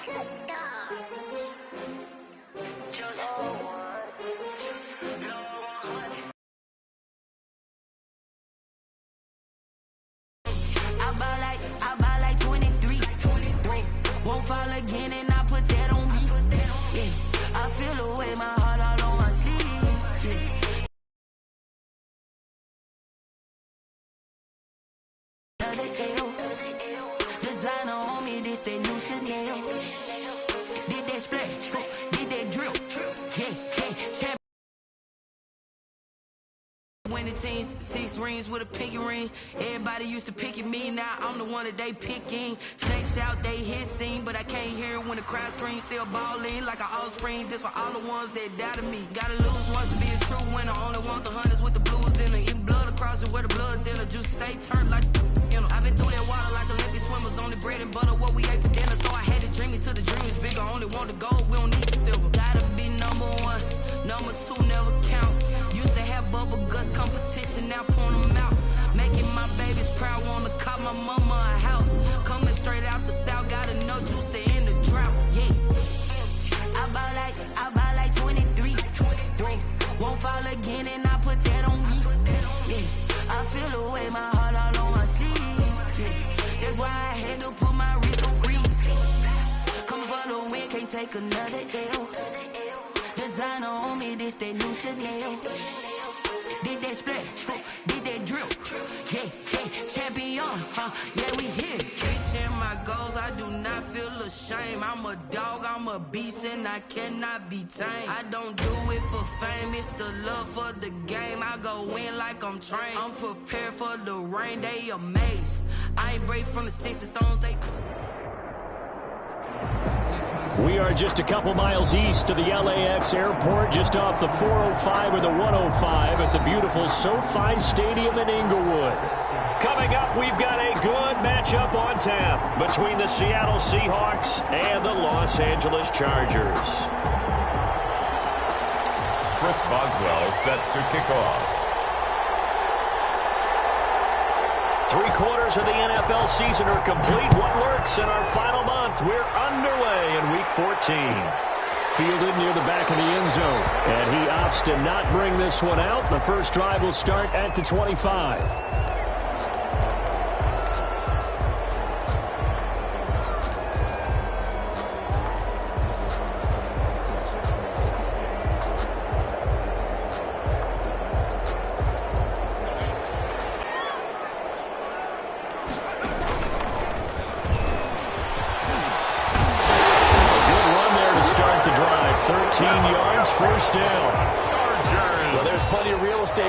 I buy like 23. Won't fall again and I put that on me. Yeah, I feel the way, my heart all on my sleeve. Yeah. Designer on me, this that new Chanel. Did that splash, did that drill. Yeah, champ. Winning teams, 6 rings with a pinky ring. Everybody used to picking me, now I'm the one that they picking. Snakes out, they hissing, but I can't hear when the crowd screams. Still balling like an offspring. This for all the ones that doubted me. Gotta lose once to be a true winner. Only want the hunters with the blues in it. Eating blood across it where the blood dealer. Juice stay turned like, you know. I've been through that water like Olympic swimmers. Only bread and butter, what we ate for dinner. So I had to dream it till the dream is bigger. Only want the gold, we don't need the silver. Gotta be number 1, number 2 never count. Used to have bubble guts competition, now point them out. Making my babies proud, wanna call my mama a house. Coming straight out the south, got enough juice to end the drought. Yeah, I buy like 23. Won't fall again and I put that on me. Yeah, I feel the way, my heart all on my sleeve. Yeah, that's why I had to put my wrist on freeze. Coming for the win, can't take another L. Designer on me, this that new Chanel. Did that splash, did that drill. Yeah, champion, yeah, we here. Reaching my goals, I do not feel ashamed. I'm a dog, I'm a beast, and I cannot be tamed. I don't do it for fame, it's the love for the game. I go in like I'm trained. I'm prepared for the rain, they amazed. I ain't brave from the sticks and stones, they... We are just a couple miles east of the LAX airport, just off the 405 or the 105 at the beautiful SoFi Stadium in Inglewood. Coming up, we've got a good matchup on tap between the Seattle Seahawks and the Los Angeles Chargers. Chris Boswell is set to kick off. 3/4 of the NFL season are complete. What lurks in our final month? We're underway in Week 14. Fielded near the back of the end zone. And he opts to not bring this one out. The first drive will start at the 25.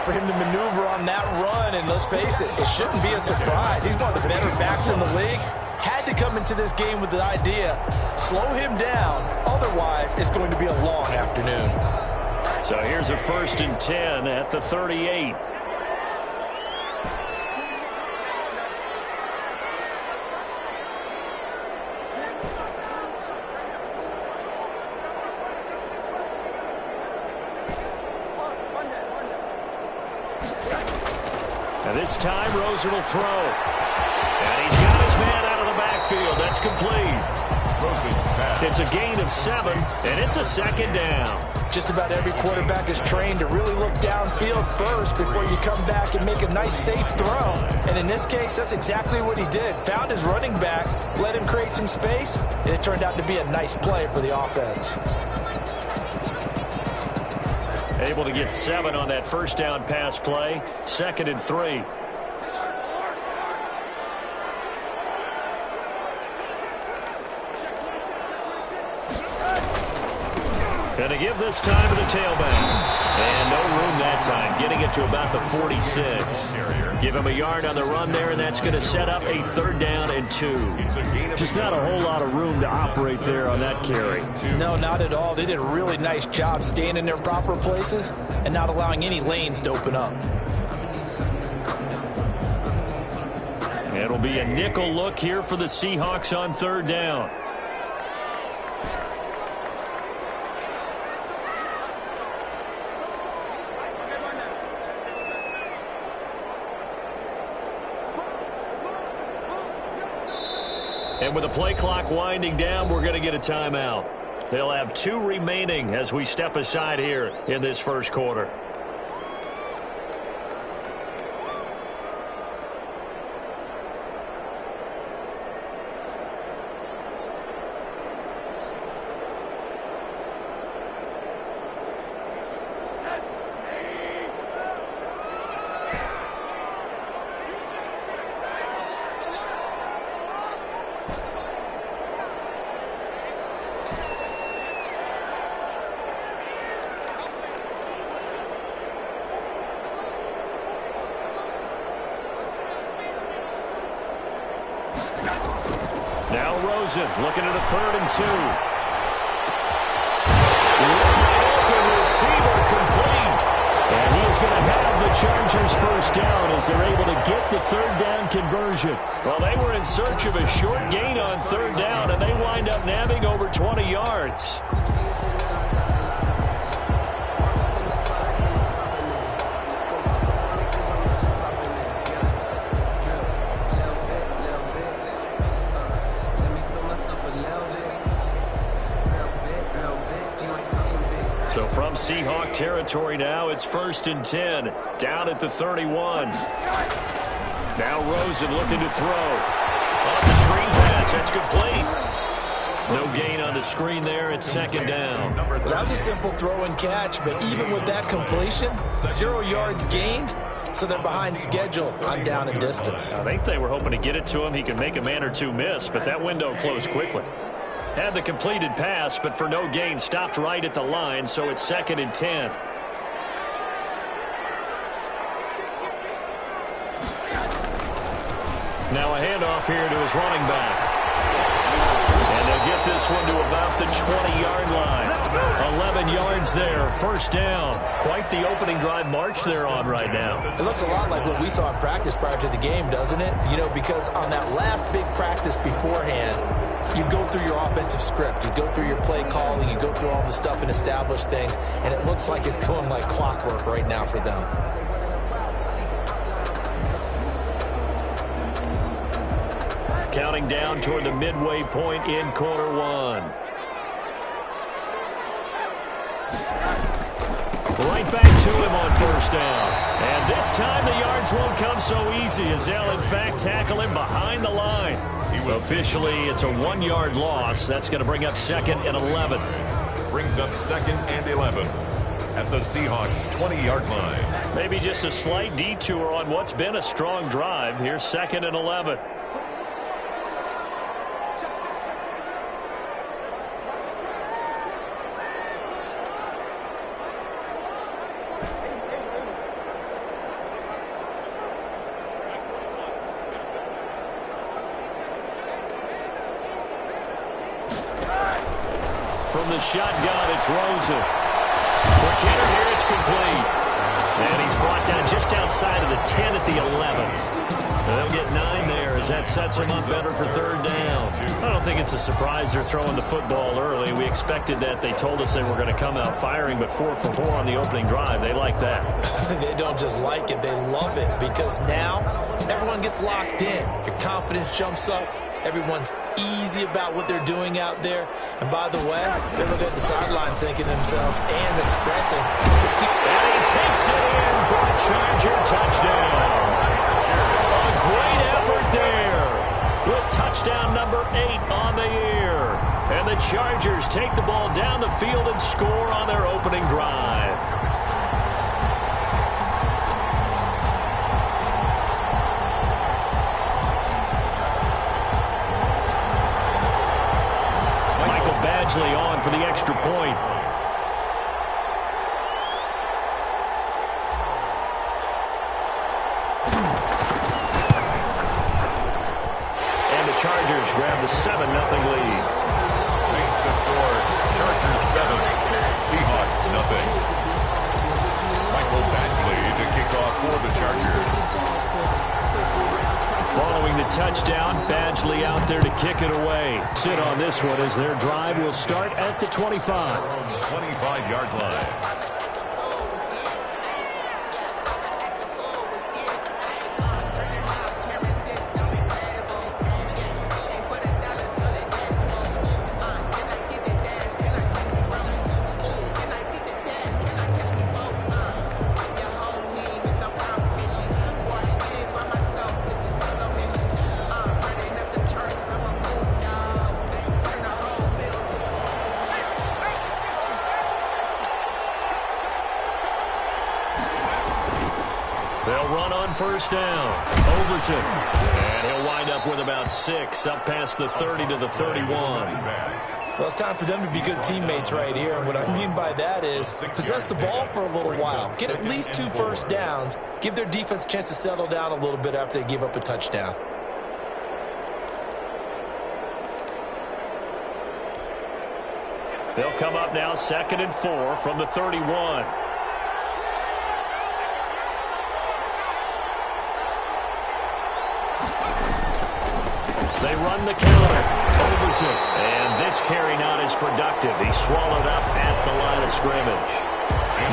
For him to maneuver on that run, and let's face it, it shouldn't be a surprise. He's one of the better backs in the league. Had to come into this game with the idea, slow him down, otherwise it's going to be a long afternoon. So here's a 1st and 10 at the 38. This time, Rosen will throw. And he's got his man out of the backfield. That's complete. Rosen's back. It's a gain of 7, and it's a 2nd down. Just about every quarterback is trained to really look downfield first before you come back and make a nice, safe throw. And in this case, that's exactly what he did. Found his running back, let him create some space, and it turned out to be a nice play for the offense. Able to get 7 on that first down pass play. 2nd and 3. And to give this time to the tailback. And no room that time, getting it to about the 46. Give him a yard on the run there, and that's going to set up a 3rd down and 2. Just not a whole lot of room to operate there on that carry. No, not at all. They did a really nice job staying in their proper places and not allowing any lanes to open up. It'll be a nickel look here for the Seahawks on 3rd down. And with the play clock winding down, we're going to get a timeout. They'll have 2 remaining as we step aside here in this first quarter. Now Rosen looking at a 3rd and 2. Open receiver complete. And he is going to have the Chargers first down as they're able to get the 3rd down conversion. Well, they were in search of a short gain on 3rd down, and they wind up nabbing over 20 yards. So from Seahawk territory now, it's 1st and 10, down at the 31. Now Rosen looking to throw. Off the screen pass, that's complete. No gain on the screen there, it's 2nd down. Well, that was a simple throw and catch, but even with that completion, 0 yards gained, so they're behind schedule on down and distance. I think they were hoping to get it to him. He could make a man or two miss, but that window closed quickly. Had the completed pass, but for no gain, stopped right at the line, so it's 2nd and 10. Now a handoff here to his running back. And they'll get this one to about the 20-yard line. 11 yards there, 1st down. Quite the opening drive march they're on right now. It looks a lot like what we saw in practice prior to the game, doesn't it? You know, because on that last big practice beforehand, you go through your offensive script, you go through your play calling, you go through all the stuff and establish things, and it looks like it's going like clockwork right now for them. Counting down toward the midway point in quarter 1. Right back to him on 1st down. And this time the yards won't come so easy as they'll in fact tackle him behind the line. Officially, it's a 1-yard loss. That's going to bring up 2nd and 11. Brings up 2nd and 11 at the Seahawks 20-yard line. Maybe just a slight detour on what's been a strong drive. Here's 2nd and 11. From the shotgun, it's Rosen. Quick hitter here, it's complete. And he's brought down just outside of the 10 at the 11. They'll get 9 there as that sets him up better for 3rd down. I don't think it's a surprise they're throwing the football early. We expected that. They told us they were going to come out firing, but 4 for 4 on the opening drive. They like that. They don't just like it, they love it, because now everyone gets locked in. Your confidence jumps up. Everyone's easy about what they're doing out there. And by the way, they look at the sideline thinking to themselves and expressing, just keep. And he takes it in for a Charger touchdown. A great effort there with touchdown number 8 on the year. And the Chargers take the ball down the field and score on their opening drive. Badgley on for the extra point. And the Chargers grab the 7-0 lead. Makes the score Chargers 7, Seahawks nothing. Michael Badgley to kick off for the Chargers. Following the touchdown, Badgley out there to kick it away. Sit on this one as their drive will start at the 25. 25-yard line. first down. Overton. And he'll wind up with about 6, up past the 30 to the 31. Well, it's time for them to be good teammates right here. And what I mean by that is possess the ball for a little while. Get at least 2 first downs. Give their defense a chance to settle down a little bit after they give up a touchdown. They'll come up now 2nd and 4 from the 31. They run the counter. Overton. And this carry not as productive. He's swallowed up at the line of scrimmage.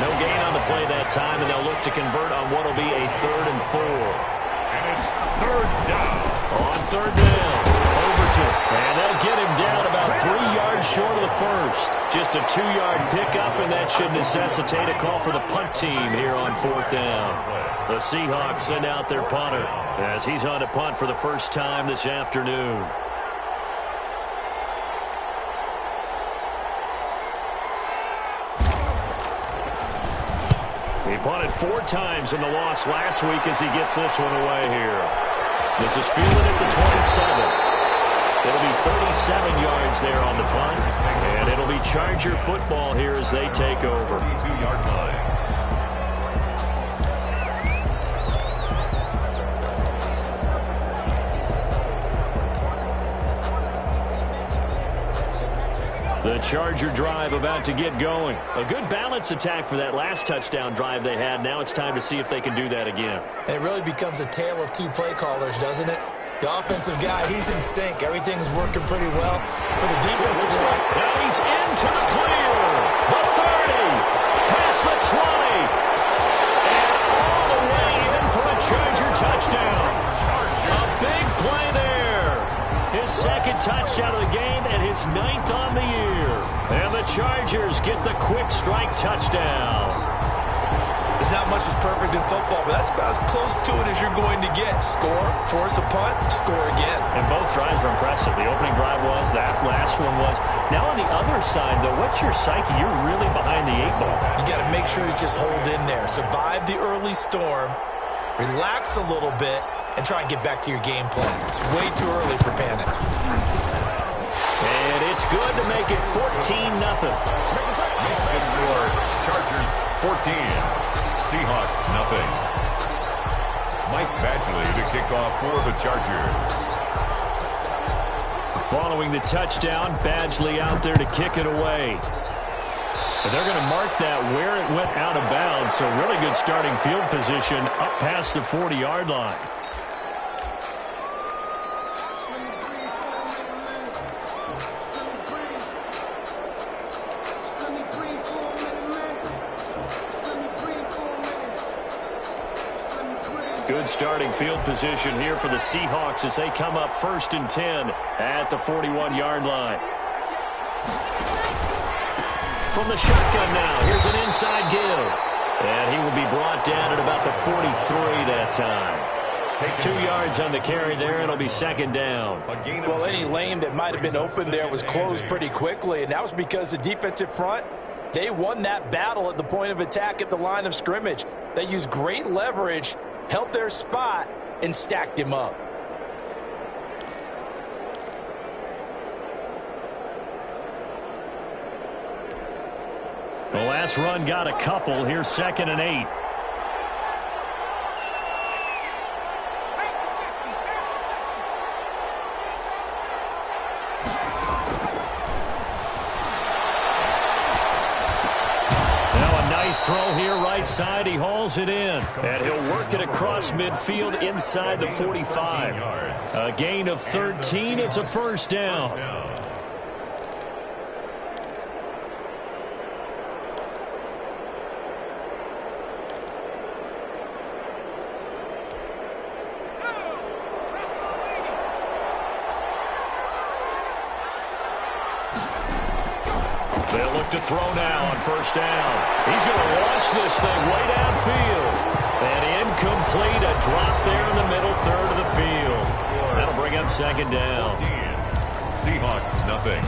No gain on the play that time, and they'll look to convert on what will be a 3rd and 4. And it's 3rd down. On 3rd down, Overton. And they'll get him down about 3 yards short of the first. Just a 2-yard pickup, and that should necessitate a call for the punt team here on 4th down. The Seahawks send out their punter as he's on to punt for the first time this afternoon. He punted 4 times in the loss last week as he gets this one away here. This is fielded at the 27. It'll be 37 yards there on the punt, and it'll be Charger football here as they take over. 32-yard line. The Charger drive about to get going. A good balance attack for that last touchdown drive they had. Now it's time to see if they can do that again. It really becomes a tale of 2 play callers, doesn't it? The offensive guy, he's in sync. Everything's working pretty well. For the defensive side, now he's into the clear. The 30. Past the 20. And all the way in for a Charger touchdown. A big play there. His 2nd touchdown of the game and his 9th on the year. And the Chargers get the quick strike touchdown. there's not much that's perfect in football, but that's about as close to it as you're going to get. Score, force a punt, score again. And both drives were impressive. The opening drive was, that last one was. Now on the other side, though, what's your psyche? You're really behind the 8 ball. You got to make sure you just hold in there. Survive the early storm, relax a little bit, and try and get back to your game plan. It's way too early for panic. And it's good to make it 14-0. Makes the score Chargers 14, Seahawks nothing. Mike Badgley to kick off for the Chargers. Following the touchdown, Badgley out there to kick it away. And they're going to mark that where it went out of bounds, so really good starting field position up past the 40-yard line. Good starting field position here for the Seahawks as they come up 1st and 10 at the 41-yard line. From the shotgun now, here's an inside give. And he will be brought down at about the 43 that time. 2 yards on the carry there, it'll be 2nd down. Well, any lane that might have been open there was closed pretty quickly, and that was because the defensive front, they won that battle at the point of attack at the line of scrimmage. They used great leverage, held their spot, and stacked him up. The last run got a couple. Here's 2nd and 8. Throw here right side. He hauls it in. And he'll work it across midfield inside the 45. A gain of 13. It's a 1st down. They'll look to throw now on 1st down. He's going to launch this thing way downfield. And incomplete, a drop there in the middle 3rd of the field. That'll bring up 2nd down. 14, Seahawks nothing.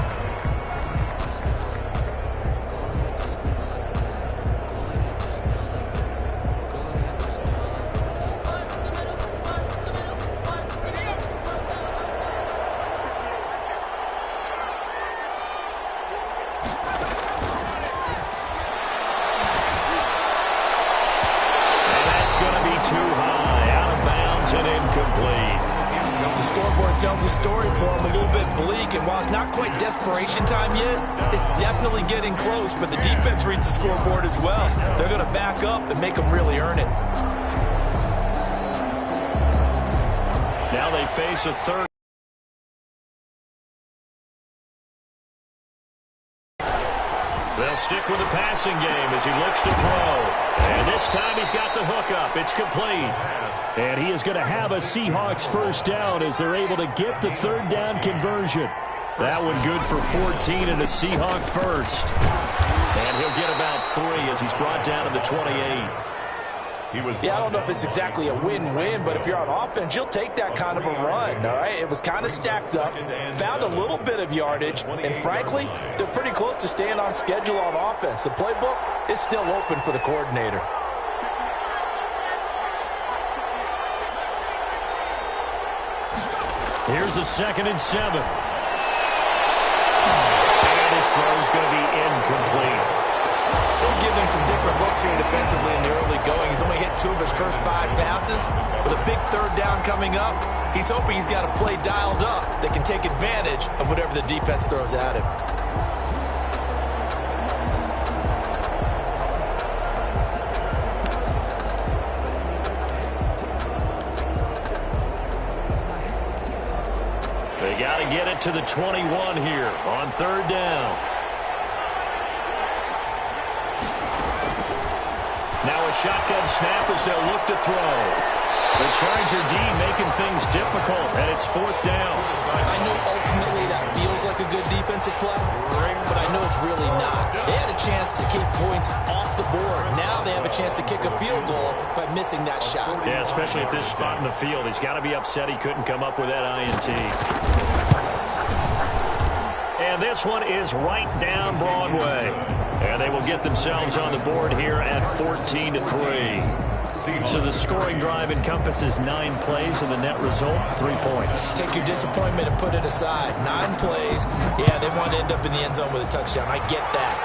scoreboard tells the story for them, a little bit bleak, and while it's not quite desperation time yet, it's definitely getting close, but the defense reads the scoreboard as well. They're going to back up and make them really earn it. Now they face a third. They'll stick with the passing game as he looks to throw. And this time he's got the hook up. It's complete. And he is going to have a Seahawks first down as they're able to get the third down conversion. That one good for 14 and a Seahawk first. And he'll get about 3 as he's brought down to the 28. Yeah, I don't know if it's exactly a win-win, but if you're on offense, you'll take that kind of a run, all right? It was kind of stacked up, found a little bit of yardage, and frankly, they're pretty close to staying on schedule on offense. The playbook is still open for the coordinator. Here's a 2nd and 7. And his throw's going to be incomplete. They'll give him some different looks here defensively in the early going. He's only hit 2 of his first 5 passes. With a big third down coming up, he's hoping he's got a play dialed up that can take advantage of whatever the defense throws at him. They got to get it to the 21 here on third down. Now a shotgun snap as they'll look to throw. The Charger D making things difficult, and it's 4th down. I know ultimately that feels like a good defensive play, but I know it's really not. They had a chance to kick points off the board. Now they have a chance to kick a field goal by missing that shot. Yeah, especially at this spot in the field. He's got to be upset he couldn't come up with that INT. And this one is right down Broadway. And they will get themselves on the board here at 14-3. So the scoring drive encompasses 9 plays, and the net result, 3 points. Take your disappointment and put it aside. 9 plays. Yeah, they want to end up in the end zone with a touchdown. I get that.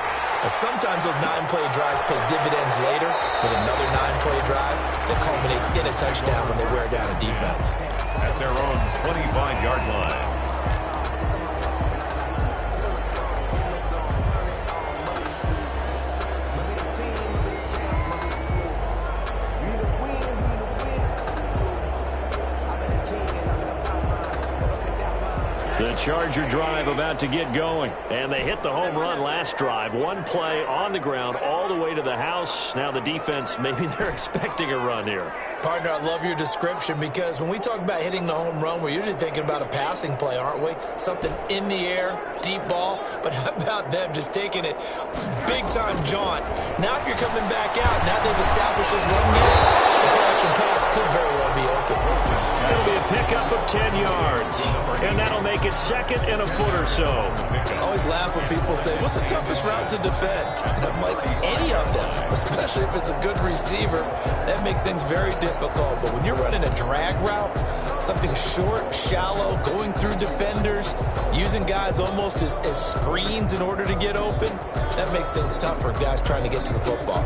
But sometimes those 9-play drives pay dividends later with another 9-play drive that culminates in a touchdown when they wear down a defense. At their own 25-yard line. The Charger drive about to get going. And they hit the home run last drive. 1 play on the ground all the way to the house. Now the defense, maybe they're expecting a run here. Partner, I love your description because when we talk about hitting the home run, we're usually thinking about a passing play, aren't we? Something in the air, deep ball. But how about them just taking it big-time jaunt? Now if you're coming back out, now they've established this run game, the play-action pass could very well be open. It'll be a pickup of 10 yards. And that'll make it 2nd and a foot or so. I always laugh when people say, what's the toughest route to defend? And I'm like, any of them, especially if it's a good receiver. That makes things very difficult. But when you're running a drag route, something short, shallow, going through defenders, using guys almost as screens in order to get open, that makes things tough for guys trying to get to the football.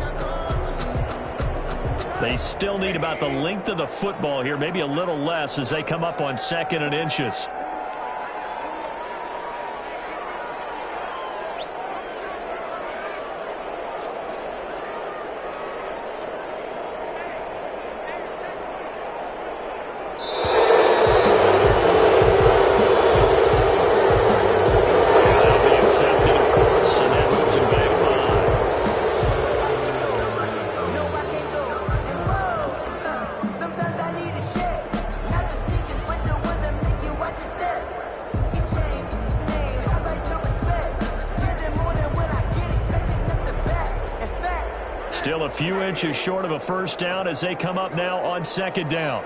They still need about the length of the football here, maybe a little less as they come up on 2nd and inches. Still a few inches short of a first down as they come up now on 2nd down.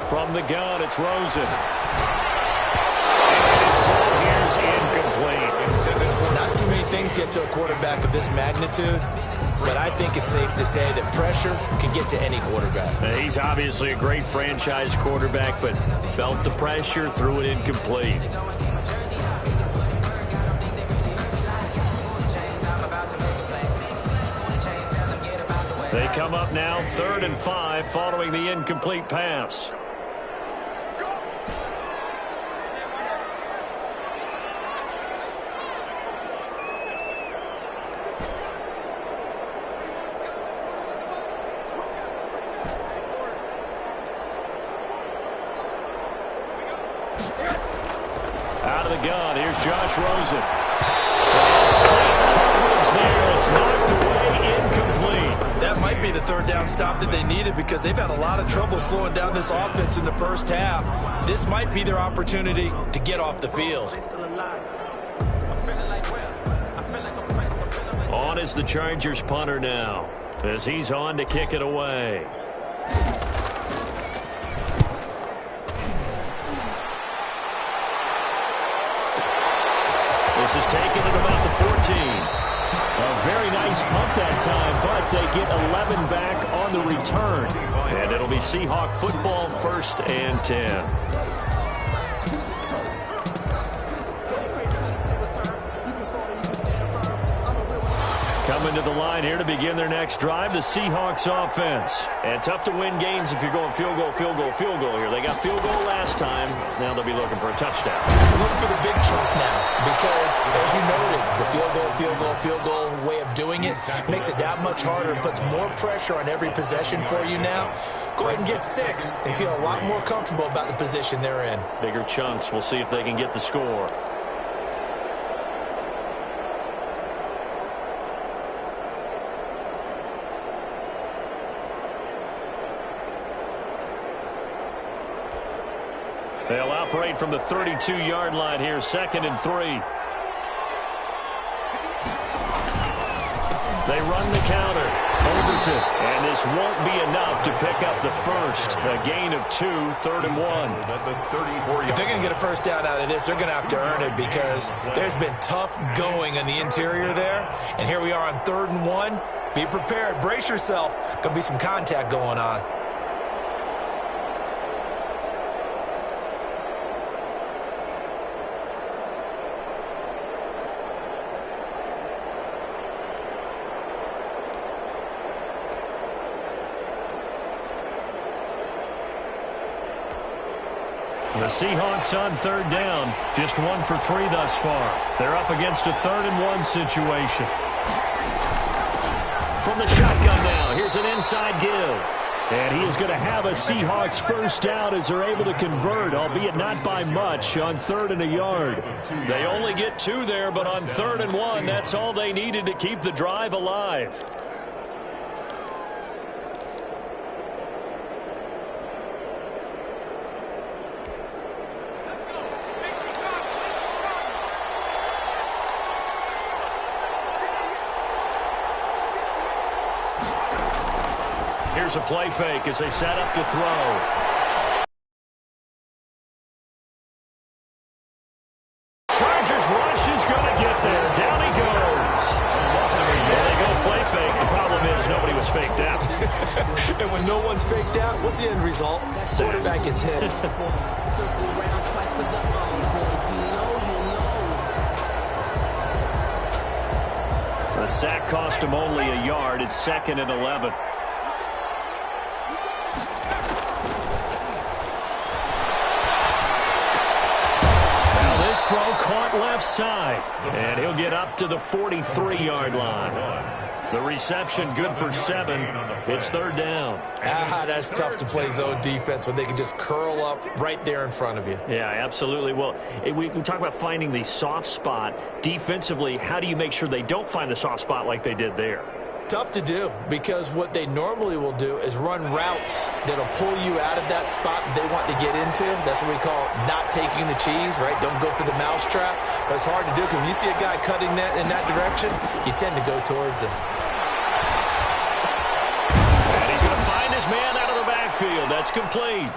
From the gun, it's Rosen. And his throw here is incomplete. Not too many things get to a quarterback of this magnitude, but I think it's safe to say that pressure can get to any quarterback. He's obviously a great franchise quarterback, but felt the pressure, threw it incomplete. They come up now 3rd and 5 following the incomplete pass. Out of the gun, here's Josh Rosen. Tight coverage there. It's knocked away, incomplete. That might be the 3rd down stop that they needed because they've had a lot of trouble slowing down this offense in the first half. This might be their opportunity to get off the field. On is the Chargers punter now, as he's on to kick it away. This is taken at about the 14. A very nice punt that time, but they get 11 back on the return. And it'll be Seahawk football, 1st and 10. Coming to the line here to begin their next drive, the Seahawks offense. And tough to win games if you're going field goal, field goal, field goal here. They got field goal last time. Now they'll be looking for a touchdown. Looking for the big chunk now because, as you noted, the field goal way of doing it makes it that much harder and puts more pressure on every possession for you now. Go ahead and get 6 and feel a lot more comfortable about the position they're in. Bigger chunks. We'll see if they can get the score. They'll operate from the 32-yard line here, 2nd and 3. They run the counter. Overton. And this won't be enough to pick up the first. A gain of 2, 3rd and 1. If they're going to get a first down out of this, they're going to have to earn it because there's been tough going on the interior there. And here we are on 3rd and 1. Be prepared. Brace yourself. Going to be some contact going on. The Seahawks on 3rd down, just 1 for 3 thus far. They're up against a 3rd and 1 situation. From the shotgun now, here's an inside give. And he is going to have a Seahawks first down as they're able to convert, albeit not by much, on 3rd and a yard. They only get 2 there, but on 3rd and 1, that's all they needed to keep the drive alive. Here's a play fake as they set up to throw. Chargers rush is going to get there. Down he goes. There they go, play fake. The problem is nobody was faked out. And when no one's faked out, what's the end result? Quarterback gets hit. The sack cost him only a yard. It's 2nd and 11. This throw caught left side, and he'll get up to the 43-yard line. The reception good for 7. It's 3rd down. That's tough to play zone defense when they can just curl up right there in front of you. Yeah, absolutely. Well, we talk about finding the soft spot. Defensively, how do you make sure they don't find the soft spot like they did there? Tough to do because what they normally will do is run routes that'll pull you out of that spot that they want to get into. That's what we call not taking the cheese, right? Don't go for the mousetrap. But it's hard to do because when you see a guy cutting that in that direction, you tend to go towards him. And he's going to find his man out of the backfield. That's complete.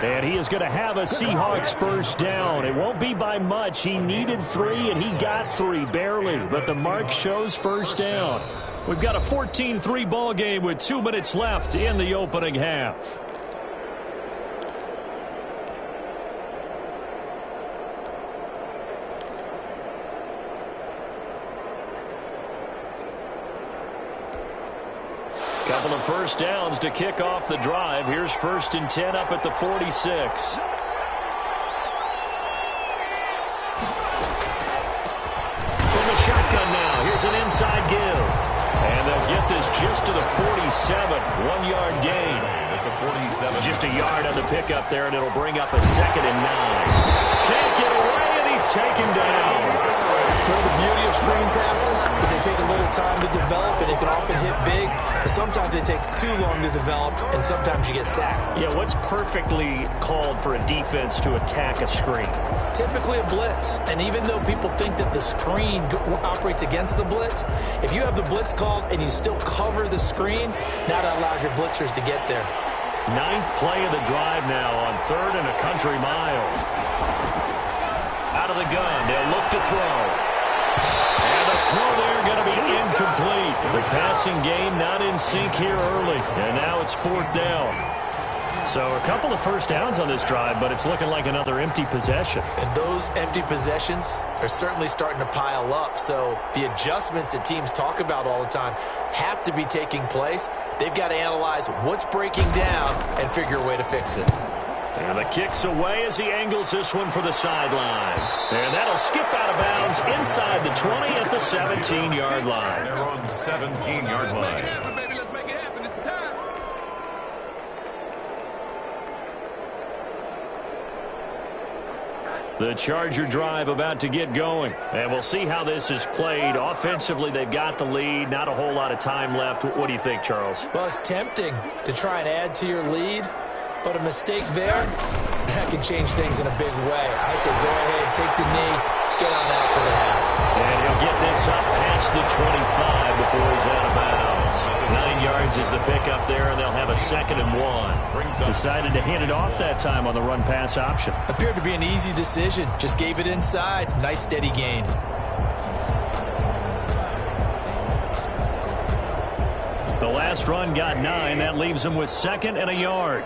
And he is going to have a Seahawks first down. It won't be by much. He needed 3, and he got 3, barely. But the mark shows first down. We've got a 14-3 ball game with 2 minutes left in the opening half. Couple of first downs to kick off the drive. Here's 1st and 10 up at the 46. From the shotgun now. Here's an inside give. And they'll get this just to the 47. 1-yard gain. At the 47. Just a yard on the pickup there, and it'll bring up a 2nd and 9. Can't get away, and he's taken down. Well, the beauty of screen passes is they take a little time to develop, and they can often hit big, but sometimes they take too long to develop, and sometimes you get sacked. Yeah, what's perfectly called for a defense to attack a screen? Typically a blitz, and even though people think that the screen operates against the blitz, if you have the blitz called and you still cover the screen, now that allows your blitzers to get there. 9th play of the drive now on 3rd and a country mile. Out of the gun, they'll look to throw. And the throw there going to be incomplete. The passing game not in sync here early. And now it's 4th down. So a couple of first downs on this drive, but it's looking like another empty possession. And those empty possessions are certainly starting to pile up. So the adjustments that teams talk about all the time have to be taking place. They've got to analyze what's breaking down and figure a way to fix it. And the kick's away as he angles this one for the sideline. And that'll skip out of bounds inside the 20 at the 17-yard line. They're on the 17-yard line. The Charger drive about to get going. And we'll see how this is played. Offensively, they've got the lead. Not a whole lot of time left. What do you think, Charles? Well, it's tempting to try and add to your lead. But a mistake there, that can change things in a big way. I say go ahead, take the knee, get on out for the half. And he'll get this up past the 25 before he's out of bounds. 9 yards is the pickup there, and they'll have a 2nd and 1. Decided to hand it off that time on the run-pass option. Appeared to be an easy decision. Just gave it inside. Nice steady gain. The last run got 9. That leaves him with 2nd and a yard.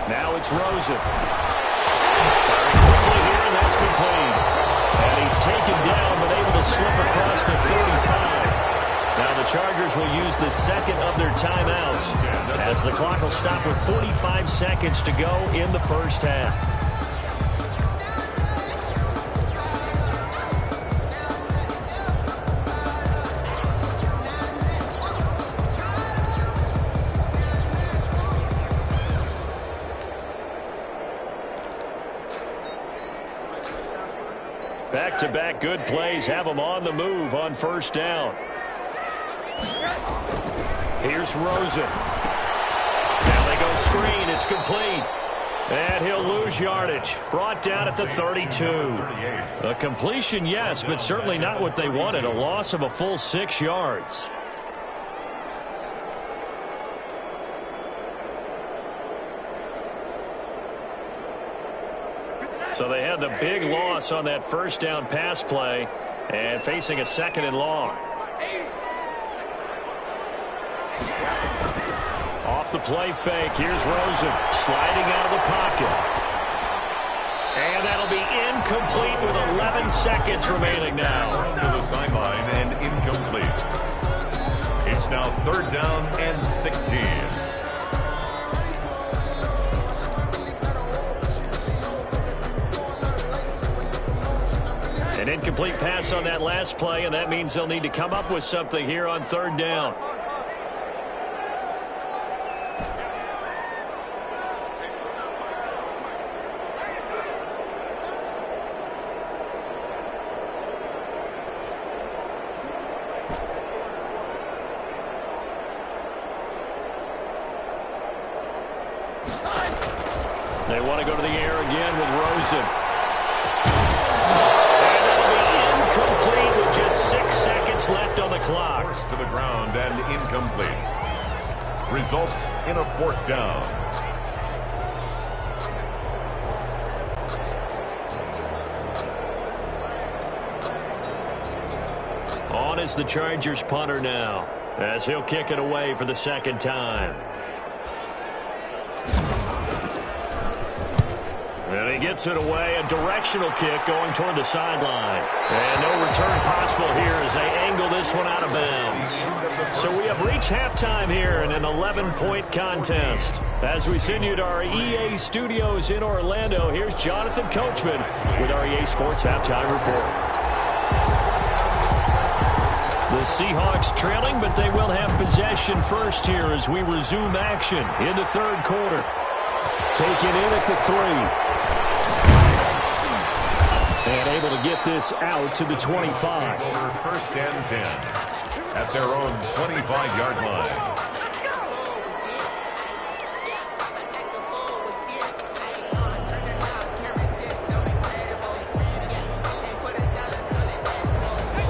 Now it's Rosen. Firing quickly here, and that's complete. And he's taken down, but able to slip across the 35. Now the Chargers will use the 2nd of their timeouts as the clock will stop with 45 seconds to go in the first half. Back-to-back good plays have them on the move on first down. Here's Rosen. Now they go screen. It's complete. And he'll lose yardage. Brought down at the 32. A completion, yes, but certainly not what they wanted. A loss of a full 6 yards. So they had the big loss on that first down pass play and facing a 2nd and long. Off the play fake, here's Rosen sliding out of the pocket. And that'll be incomplete with 11 seconds remaining now. To the sideline and incomplete. It's now 3rd down and 16. An incomplete pass on that last play, and that means they'll need to come up with something here on 3rd down. They want to go to the air again with Rosen. And that'll be incomplete with just 6 seconds left on the clock. Forced to the ground and incomplete. Results in a 4th down. On is the Chargers punter now, as he'll kick it away for the 2nd time. And he gets it away, a directional kick going toward the sideline. And no return possible here as they angle this one out of bounds. So we have reached halftime here in an 11-point contest. As we send you to our EA studios in Orlando, here's Jonathan Coachman with our EA Sports Halftime Report. The Seahawks trailing, but they will have possession first here as we resume action in the 3rd quarter. Taken in at the 3. And able to get this out to the 25. Over 1st and 10 at their own 25-yard line.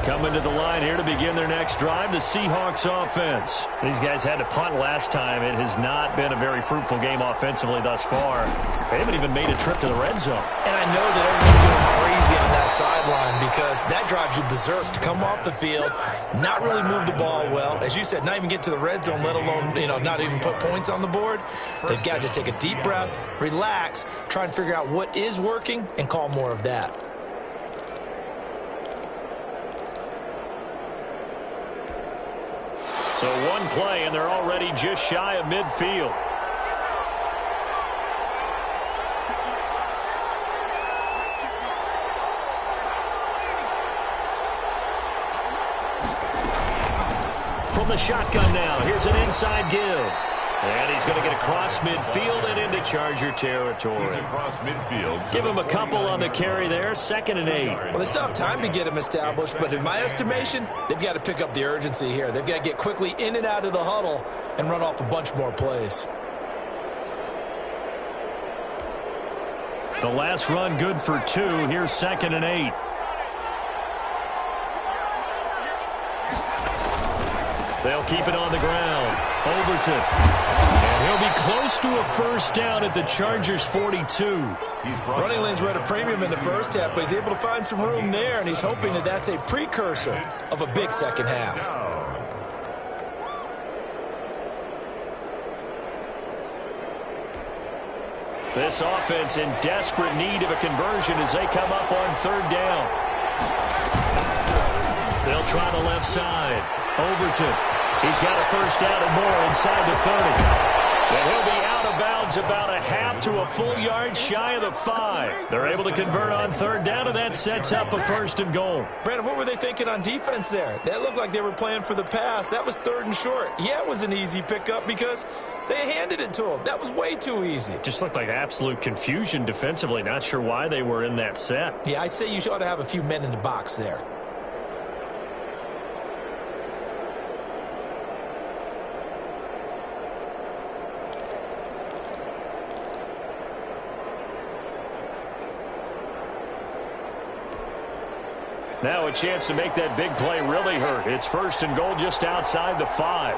Coming to the line here to begin their next drive, the Seahawks offense. These guys had to punt last time. It has not been a very fruitful game offensively thus far. They haven't even made a trip to the red zone. And I know that everyone's going crazy on that sideline because that drives you berserk to come off the field, not really move the ball well. As you said, not even get to the red zone, let alone, not even put points on the board. They've got to just take a deep breath, relax, try and figure out what is working, and call more of that. So one play, and they're already just shy of midfield. From the shotgun now, here's an inside give. And he's going to get across midfield and into Charger territory. He's across midfield. Give him a couple on the carry there, 2nd and 8. Well, they still have time to get him established, but in my estimation, they've got to pick up the urgency here. They've got to get quickly in and out of the huddle and run off a bunch more plays. The last run good for 2. Here's 2nd and 8. They'll keep it on the ground. Overton. And he'll be close to a 1st down at the Chargers' 42. Running lanes were at a premium in the first half, but he's able to find some room there, and he's hoping that that's a precursor of a big second half. This offense in desperate need of a conversion as they come up on 3rd down. They'll try the left side. Overton. He's got a 1st down and more inside the 30. And he'll be out of bounds about a half to a full yard shy of the 5. They're able to convert on 3rd down, and that sets up a 1st and goal. Brandon, what were they thinking on defense there? That looked like they were playing for the pass. That was 3rd and short. Yeah, it was an easy pickup because they handed it to him. That was way too easy. Just looked like absolute confusion defensively. Not sure why they were in that set. Yeah, I'd say you ought to have a few men in the box there. Now a chance to make that big play really hurt. It's 1st and goal just outside the 5.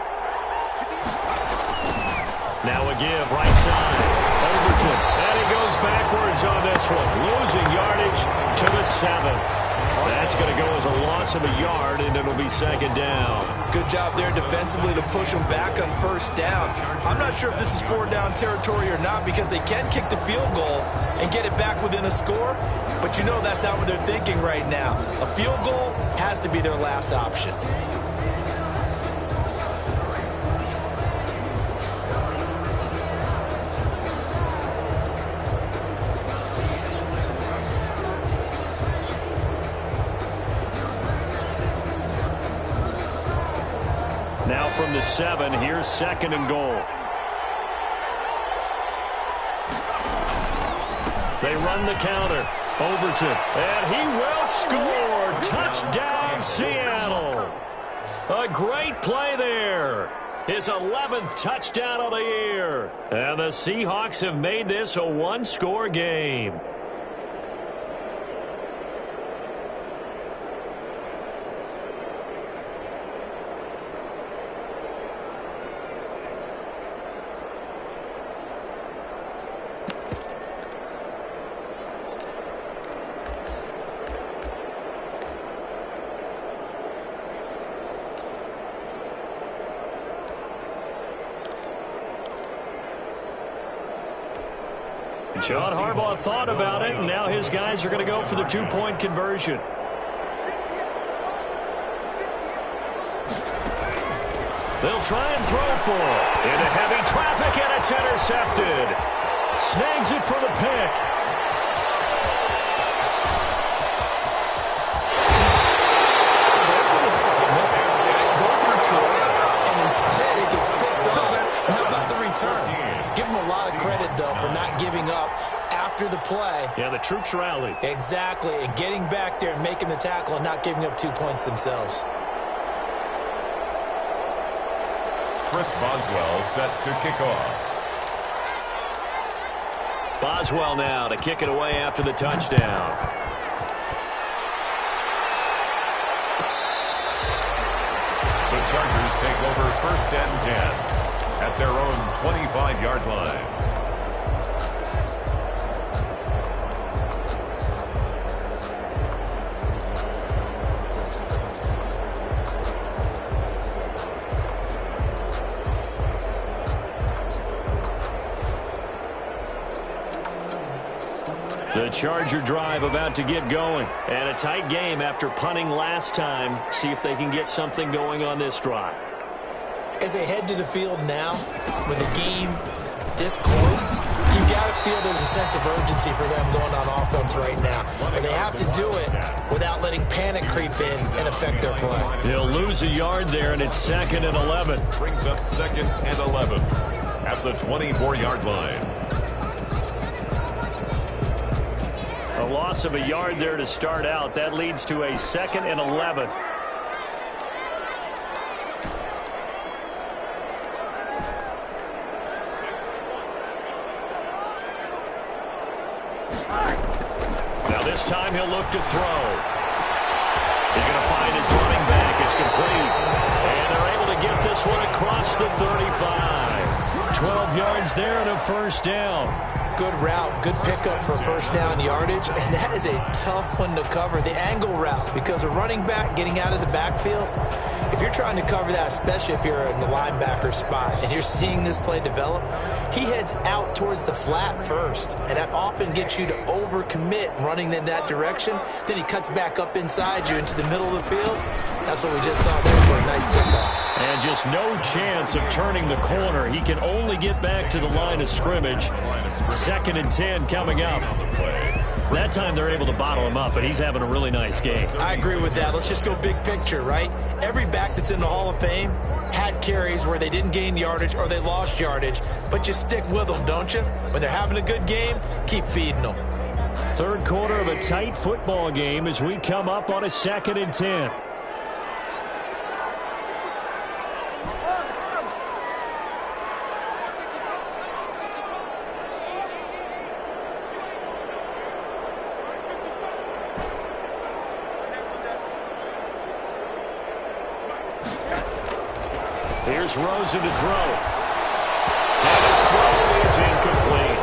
Now a give, right side. Overton. And he goes backwards on this one. Losing yardage to the 7. That's going to go as a loss of a yard, and it'll be 2nd down. Good job there defensively to push them back on 1st down. I'm not sure if this is 4th down territory or not because they can kick the field goal and get it back within a score, but you know that's not what they're thinking right now. A field goal has to be their last option. Now from the 7, here's 2nd and goal. They run the counter. Overton. And he will score. Touchdown, Seattle. A great play there. His 11th touchdown of the year. And the Seahawks have made this a one-score game. John Harbaugh thought about it, and now his guys are going to go for the two-point conversion. They'll try and throw for it. Into heavy traffic, and it's intercepted. Snags it for the pick. There's some excitement. Go for two, and instead it gets picked up. How about the return? Give them a lot of credit, though, for not giving up after the play. Yeah, the troops rallied. Exactly, and getting back there and making the tackle and not giving up 2 points themselves. Chris Boswell set to kick off. Boswell now to kick it away after the touchdown. The Chargers take over 1st and 10 at their own 25-yard line. The Charger drive about to get going. And a tight game after punting last time. See if they can get something going on this drive. As they head to the field now, with the game this close, you got to feel there's a sense of urgency for them going on offense right now. But they have to do it without letting panic creep in and affect their play. He'll lose a yard there, and it's 2nd and 11. Brings up 2nd and 11 at the 24-yard line. A loss of a yard there to start out. That leads to a 2nd and 11. Now this time he'll look to throw. He's going to find his running back. It's complete. And they're able to get this one across the 35. 12 yards there and a first down. Good route, good pickup for first down yardage, and that is a tough one to cover, the angle route, because a running back getting out of the backfield, if you're trying to cover that, especially if you're in the linebacker spot, and you're seeing this play develop, he heads out towards the flat first, and that often gets you to overcommit running in that direction. Then he cuts back up inside you into the middle of the field. That's what we just saw there for a nice pickup. And just no chance of turning the corner. He can only get back to the line of scrimmage. 2nd and 10 coming up. That time they're able to bottle him up, but he's having a really nice game. I agree with that. Let's just go big picture, right? Every back that's in the Hall of Fame had carries where they didn't gain yardage or they lost yardage, but you stick with them, don't you? When they're having a good game, keep feeding them. Third quarter of a tight football game as we come up on a 2nd and 10. Here's Rosen to throw. And his throw is incomplete.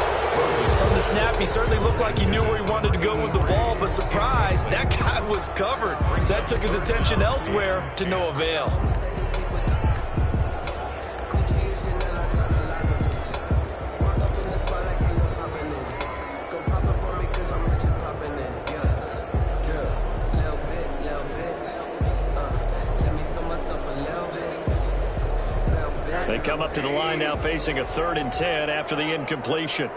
From the snap, he certainly looked like he knew where he wanted to go with the ball, but surprise, that guy was covered. So that took his attention elsewhere to no avail. They come up to the line now facing a 3rd and 10 after the incompletion.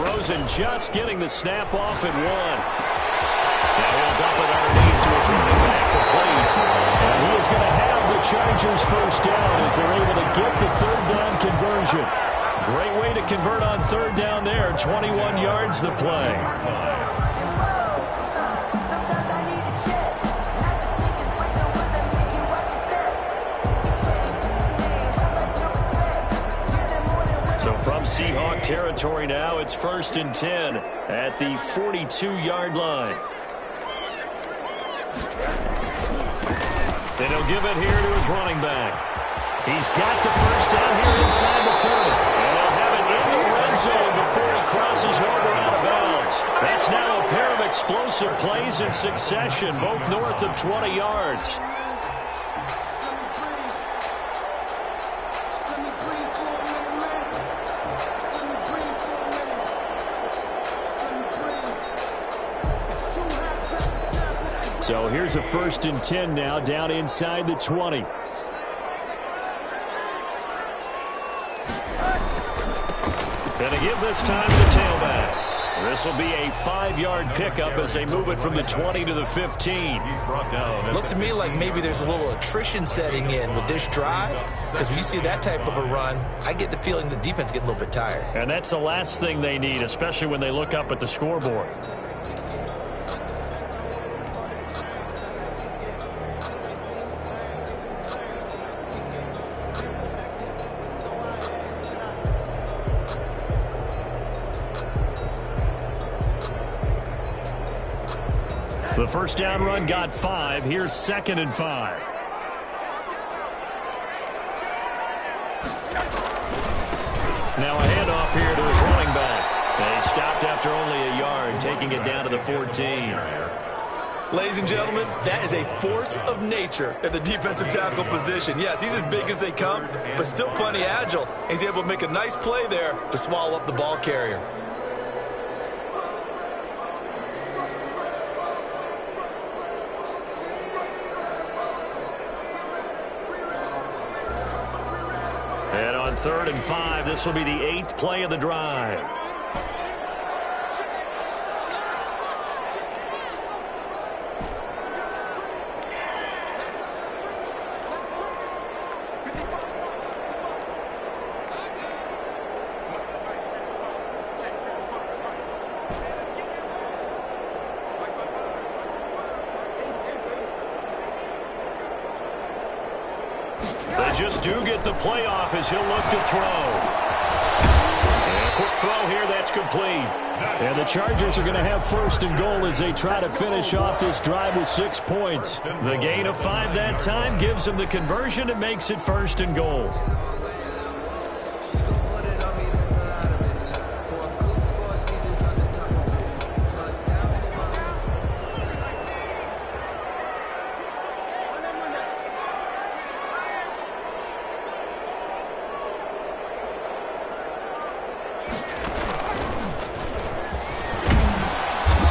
Rosen just getting the snap off at 1. Now he'll dump it underneath to his running back. Chargers first down as they're able to get the third down conversion. Great way to convert on third down there. 21 yards the play. So from Seahawk territory now, it's 1st and 10 at the 42-yard line. And he'll give it here to his running back. He's got the first down here inside the 30. And he'll have it in the red zone before he crosses over out of bounds. That's now a pair of explosive plays in succession, both north of 20 yards. So here's a 1st and 10 now, down inside the 20. And to give this time to tailback. This will be a 5-yard pickup as they move it from the 20 to the 15. He's brought down. Looks to me like maybe there's a little attrition setting in with this drive, because when you see that type of a run, I get the feeling the defense getting a little bit tired. And that's the last thing they need, especially when they look up at the scoreboard. The first down run got 5. Here's 2nd and 5. Now a handoff here to his running back. And he stopped after only a yard, taking it down to the 14. Ladies and gentlemen, that is a force of nature at the defensive tackle position. Yes, he's as big as they come, but still plenty agile. He's able to make a nice play there to swallow up the ball carrier. And on 3rd and 5, this will be the 8th play of the drive. Just do get the play off as he'll look to throw. And a quick throw here, that's complete. And the Chargers are going to have 1st and goal as they try to finish off this drive with 6 points. The gain of 5 that time gives them the conversion and makes it 1st and goal.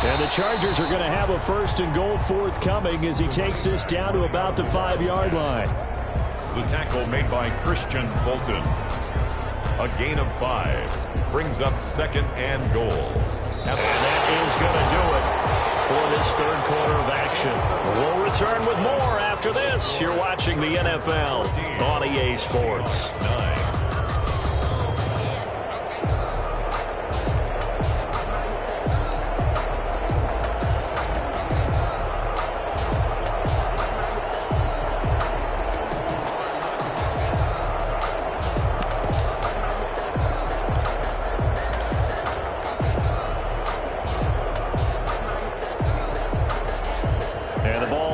And the Chargers are going to have a 1st and goal forthcoming as he takes this down to about the 5-yard line. The tackle made by Christian Fulton. A gain of 5 brings up 2nd and goal. And that is going to do it for this 3rd quarter of action. We'll return with more after this. You're watching the NFL on EA Sports. 9.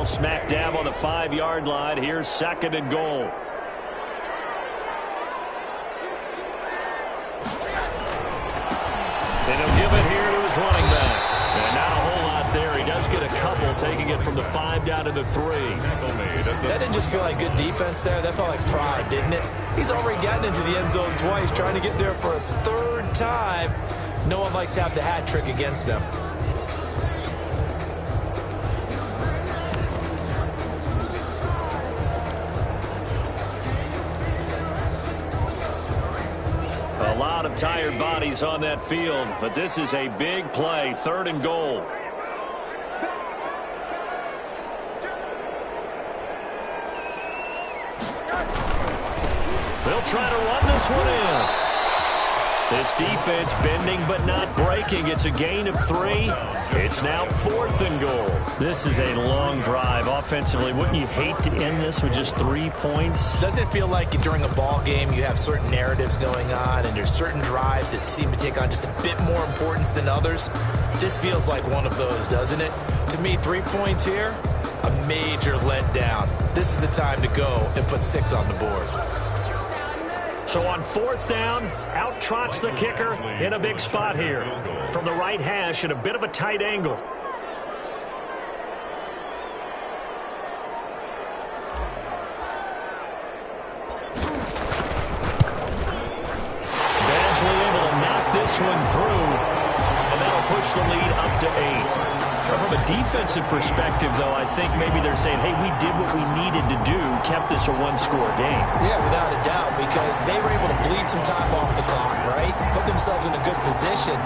Smack dab on the 5-yard line. Here's 2nd and goal. And he'll give it here to his running back. And not a whole lot there. He does get a couple, taking it from the 5 down to the 3. That didn't just feel like good defense there. That felt like pride, didn't it? He's already gotten into the end zone twice, trying to get there for a 3rd time. No one likes to have the hat trick against them. A lot of tired bodies on that field, but this is a big play, 3rd and goal. They'll try to run this one in. This defense bending but not breaking. It's a gain of 3. It's now 4th and goal. This is a long drive offensively. Wouldn't you hate to end this with just 3 points? Doesn't it feel like during a ball game you have certain narratives going on and there's certain drives that seem to take on just a bit more importance than others? This feels like one of those, doesn't it? To me, 3 points here, a major letdown. This is the time to go and put 6 on the board. So on 4th down, out trots the kicker in a big spot here. From the right hash at a bit of a tight angle. Badgley able to knock this one through, and that'll push the lead up to 8. From a defensive perspective, though, I think maybe they're saying, hey, we did what we needed to do, kept this a one-score game. Yeah, without a doubt, because they were able to bleed some time off the clock, right? Put themselves in a good position,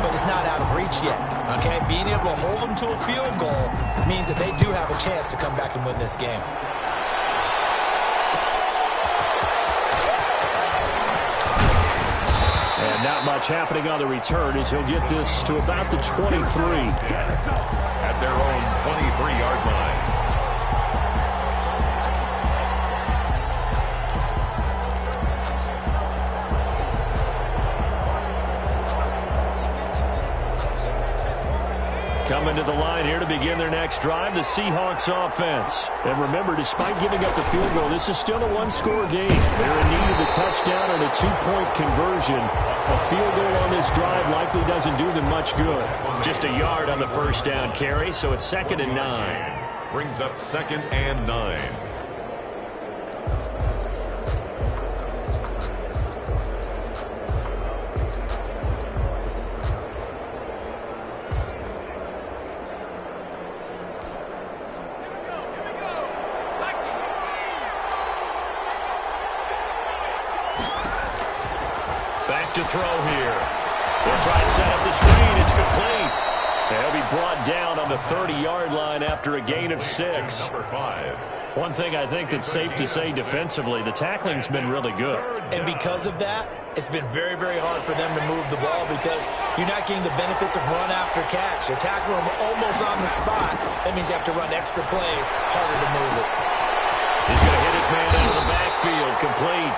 but it's not out of reach yet, okay? Being able to hold them to a field goal means that they do have a chance to come back and win this game. And not much happening on the return as he'll get this to about the 23. At their own 23-yard line. Coming to the line here to begin their next drive, the Seahawks offense. And remember, despite giving up the field goal, this is still a one-score game. They're in need of a touchdown and a 2-point conversion. A field goal on this drive likely doesn't do them much good. Just a yard on the first down carry, so it's 2nd and 9. Brings up 2nd and 9. To throw here. They'll try and set up the screen. It's complete. They'll be brought down on the 30-yard line after a gain of 6. Number 5. One thing I think that's safe to say defensively, the tackling's been really good. And because of that, it's been very, very hard for them to move the ball because you're not getting the benefits of run after catch. You're tackling them almost on the spot. That means you have to run extra plays, harder to move it. He's going to hit his man out of the backfield, complete.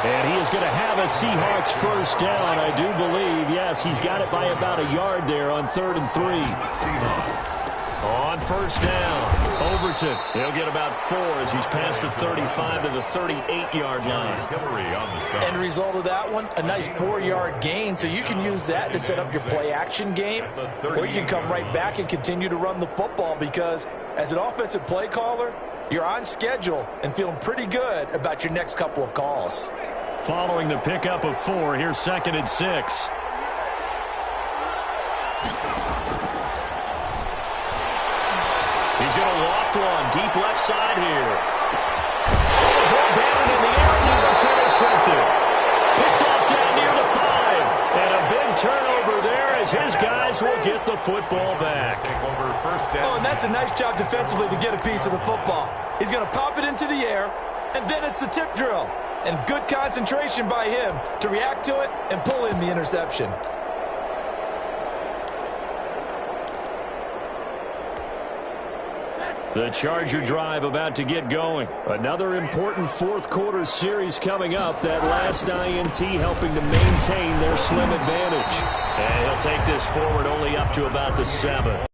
And he is going to have a Seahawks first down, I do believe. Yes, he's got it by about a yard there on 3rd and 3. Seahawks. On first down, Overton. He'll get about 4 as he's past the 35 to the 38-yard line. End result of that one, a nice 4-yard gain, so you can use that to set up your play-action game, or you can come right back and continue to run the football because as an offensive play caller, you're on schedule and feeling pretty good about your next couple of calls. Following the pickup of 4, here's 2nd and 6. He's going to loft one deep left side here. Ball down in the air, and it's intercepted. Picked off down near the 5. And a big turnover there as his guys will get the football back. Oh, and that's a nice job defensively to get a piece of the football. He's going to pop it into the air, and then it's the tip drill. And good concentration by him to react to it and pull in the interception. The Charger drive about to get going. Another important fourth-quarter series coming up. That last INT helping to maintain their slim advantage. And he'll take this forward only up to about the 7.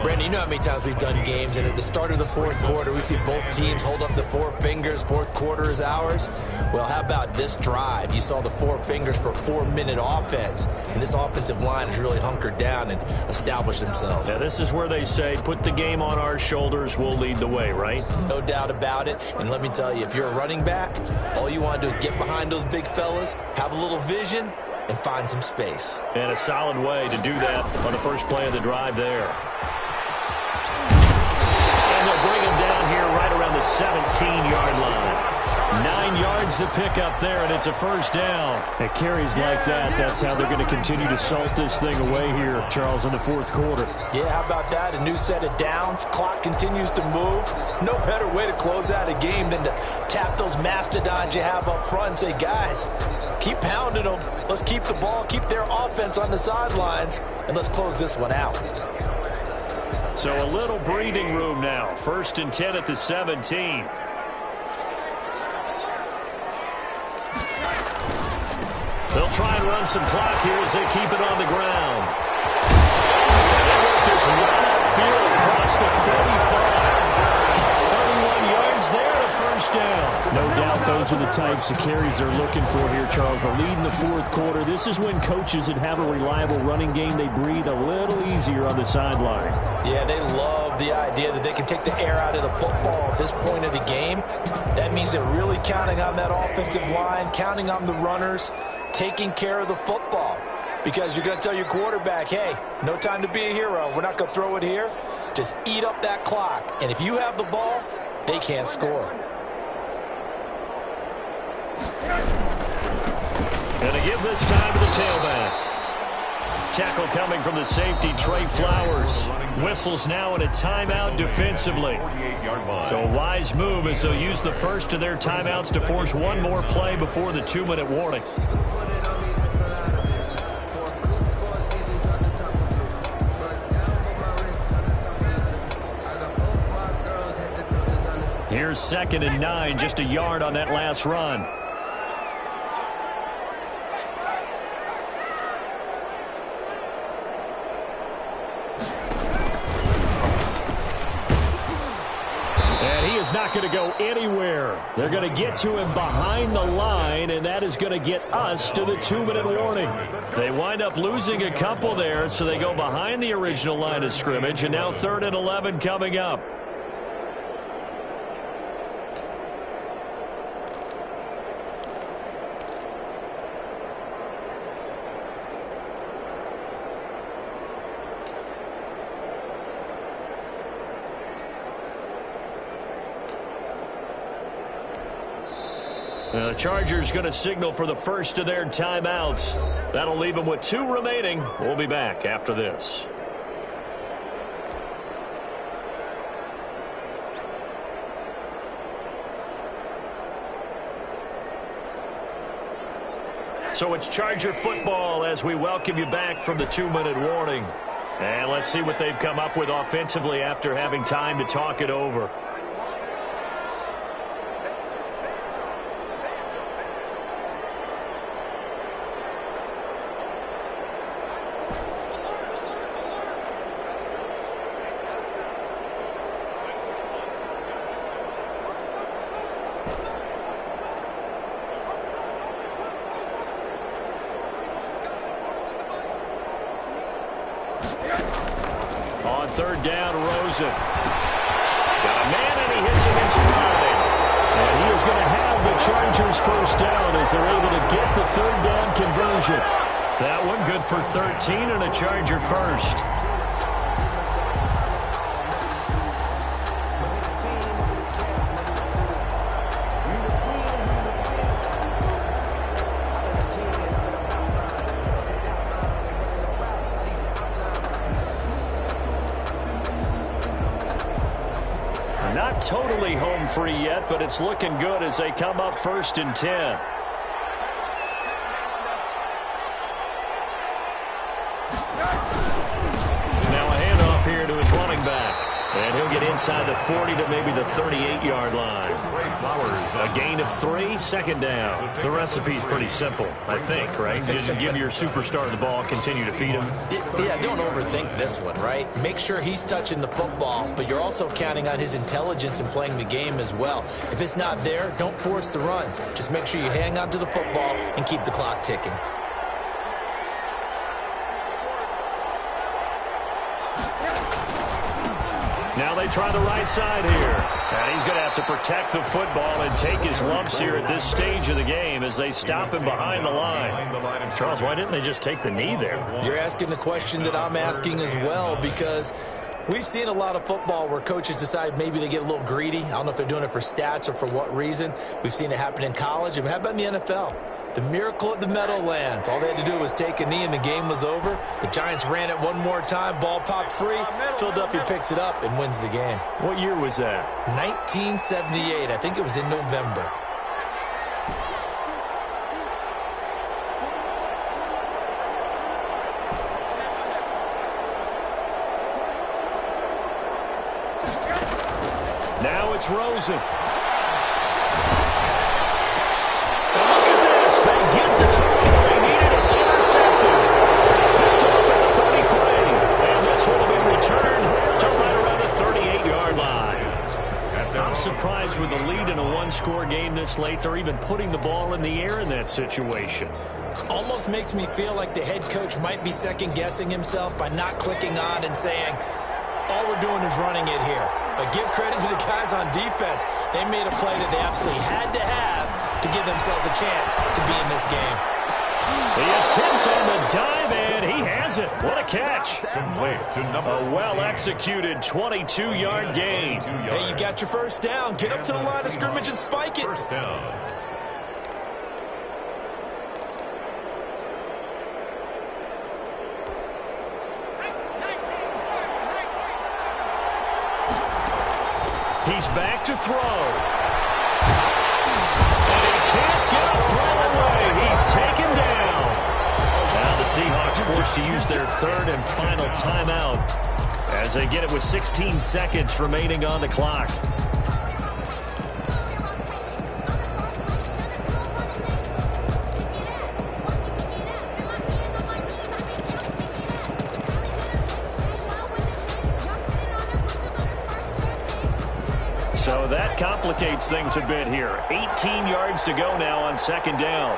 Brandon, you know how many times we've done games, and at the start of the fourth quarter, we see both teams hold up the 4 fingers, fourth quarter is ours. Well, how about this drive? You saw the 4 fingers for 4-minute offense, and this offensive line has really hunkered down and established themselves. Yeah, this is where they say, put the game on our shoulders, we'll lead the way, right? No doubt about it, and let me tell you, if you're a running back, all you want to do is get behind those big fellas, have a little vision, and find some space. And a solid way to do that on the first play of the drive there. They'll bring him down here right around the 17-yard line. 9 yards avoids the pickup there, and it's a first down. At carries like that, that's how they're going to continue to salt this thing away here, Charles, in the fourth quarter. Yeah, how about that? A new set of downs. Clock continues to move. No better way to close out a game than to tap those mastodons you have up front and say, guys, keep pounding them. Let's keep the ball, keep their offense on the sidelines, and let's close this one out. So a little breathing room now. 1st and 10 at the 17. They'll try and run some clock here as they keep it on the ground. They work this right upfield across the 45. 31 yards there, a first down. No doubt those are the types of carries they're looking for here, Charles. The lead in the fourth quarter. This is when coaches that have a reliable running game, they breathe a little easier on the sideline. Yeah, they love the idea that they can take the air out of the football at this point of the game. That means they're really counting on that offensive line, counting on the runners, taking care of the football. Because you're going to tell your quarterback, hey, no time to be a hero. We're not going to throw it here. Just eat up that clock. And if you have the ball, they can't score. And to give this time to the tailback. Tackle coming from the safety, Trey Flowers. Whistles now in a timeout defensively. So a wise move as they'll use the first of their timeouts to force one more play before the 2-minute warning. Here's 2nd and 9, just a yard on that last run. Not going to go anywhere. They're going to get to him behind the line, and that is going to get us to the 2-minute warning. They wind up losing a couple there, so they go behind the original line of scrimmage, and now 3rd and 11 coming up. The Chargers going to signal for the first of their timeouts. That'll leave them with 2 remaining. We'll be back after this. So it's Charger football as we welcome you back from the 2-minute warning. And let's see what they've come up with offensively after having time to talk it over. On 3rd down, Rosen. Got a man, and he hits him in stride. And he is going to have the Chargers first down as they're able to get the 3rd down conversion. That one good for 13 and a Charger first. Not totally home free yet, but it's looking good as they come up 1st and 10. Now a handoff here to his running back. And he'll get inside the 40 to maybe the 38-yard line. A gain of 3, 2nd down. The recipe's pretty simple, I think, right? Just give your superstar the ball, continue to feed him. Yeah, don't overthink this one, right? Make sure he's touching the football, but you're also counting on his intelligence and playing the game as well. If it's not there, don't force the run. Just make sure you hang on to the football and keep the clock ticking. Now they try the right side here. And he's going to have to protect the football and take his lumps here at this stage of the game as they stop him behind the line. Charles, why didn't they just take the knee there? You're asking the question that I'm asking as well, because We've seen a lot of football where coaches decide maybe they get a little greedy. I don't know if they're doing it for stats or for what reason. We've seen it happen in college, and how about in the NFL? The miracle at the Meadowlands. All they had to do was take a knee and the game was over. The Giants ran it one more time. Ball popped free. Philadelphia picks it up and wins the game. What year was that? 1978. I think it was in November. Now it's Rosen. And look at this. They get the turnover they needed. It's intercepted. Picked off at the 33. And this one will be returned to right around the 38-yard line. I'm surprised with the lead in a one-score game this late. They're even putting the ball in the air in that situation. Almost makes me feel like the head coach might be second-guessing himself by not clicking on and saying, all we're doing is running it here. But give credit to the guys on defense. They made a play that they absolutely had to have to give themselves a chance to be in this game. The attempt on the dive, and he has it. What a catch. Complete to number A well-executed 22-yard gain. Hey, you got your first down. Get up to the line of scrimmage and spike it. First down. He's back to throw. And he can't get a throw away. He's taken down. Now the Seahawks forced to use their third and final timeout as they get it with 16 seconds remaining on the clock. So that complicates things a bit here. 18 yards to go now on second down.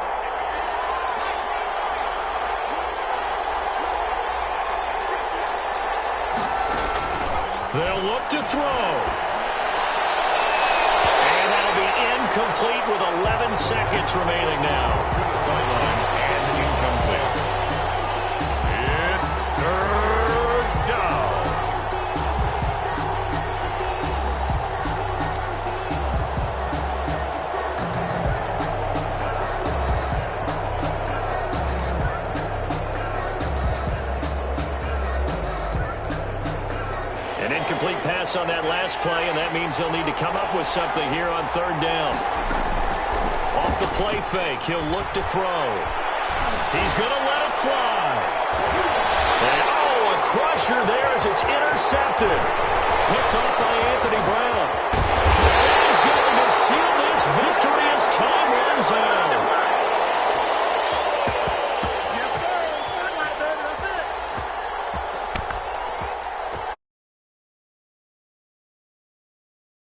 They'll look to throw. And that'll be incomplete with 11 seconds remaining now. To the sideline and incomplete. It's third down. An incomplete pass on that last play, and that means they'll need to come up with something here on third down. Off the play fake, he'll look to throw. He's going to let it fly. And, a crusher there as it's intercepted. Picked off by Anthony Brown.